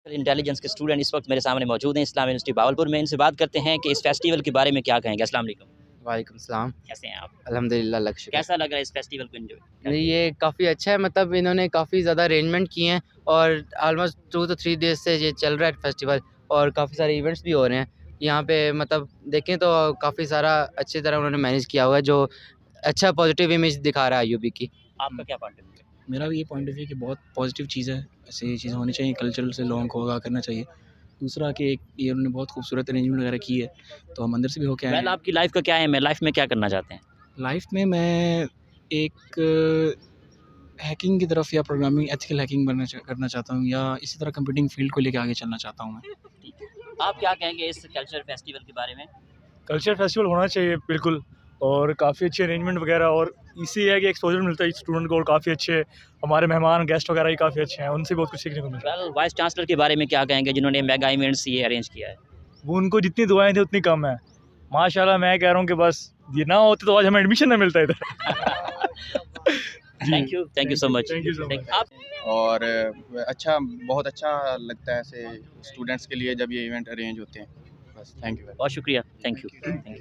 Intelligence के student इस वक्त मेरे सामने मौजूद हैं इस्लाम यूनिवर्सिटी भावलपुर में। इनसे बात करते हैं कि इस फेस्टिवल के बारे में क्या कहेंगे। अस्सलाम वालेकुम। वालेकुम सलाम। कैसे हैं आप? अल्हम्दुलिल्लाह, लग शुक्र। कैसा लग रहा है इस फेस्टिवल को एंजॉय नहीं, करके? ये काफ़ी अच्छा है, मतलब इन्होंने काफ़ी ज़्यादा अरेंजमेंट किए हैं और ऑलमोस्ट 2 to 3 डेज़ से ये चल रहा है फेस्टिवल और काफ़ी सारे इवेंट्स भी हो रहे हैं। यहाँ पे मतलब देखें तो काफ़ी सारा अच्छी तरह उन्होंने मैनेज किया हुआ है, जो अच्छा पॉजिटिव इमेज दिखा रहा है यूबी की। आपका क्या पॉइंट ऑफ व्यू है? मेरा भी ये पॉइंट ऑफ व्यू कि बहुत पॉजिटिव चीज़ है, ऐसी चीज़ें होनी चाहिए, कल्चरल से लोगों को आगाह करना चाहिए। दूसरा कि एक ये उन्होंने बहुत खूबसूरत अरेंजमेंट वगैरह की है, तो हम अंदर से भी होके आए वेल हैं। आपकी लाइफ का क्या है? मैं लाइफ में क्या करना चाहते हैं? लाइफ में मैं एक हैकिंग की तरफ या प्रोग्रामिंग एथिकल हैकिंग करना चाहता हूँ, या इसी तरह कंप्यूटिंग फील्ड को लेके आगे चलना चाहता हूँ मैं। ठीक है। आप क्या कहेंगे इस कल्चर फेस्टिवल के बारे में? कल्चर फेस्टिवल होना चाहिए बिल्कुल, और काफ़ी अच्छे अरेंजमेंट वगैरह, और इसी है कि एक्सपोजर मिलता है स्टूडेंट को, और काफ़ी अच्छे हमारे मेहमान गेस्ट वगैरह ही काफ़ी अच्छे हैं, उनसे बहुत कुछ सीखने को मिलता है। वेल वाइस चांसलर के बारे में क्या कहेंगे जिन्होंने मेगा इवेंट्स ये अरेंज किया है? वो उनको जितनी दुआएं थी उतनी कम है। माशाल्लाह, मैं कह रहा हूँ कि बस ये ना होते तो आज हमें एडमिशन ना मिलता इधर। Thank you so much. Thank you so much. आप और अच्छा, बहुत अच्छा लगता है ऐसे स्टूडेंट्स के लिए जब ये इवेंट अरेंज होते हैं। बस, थैंक यू। बहुत शुक्रिया। Thank you.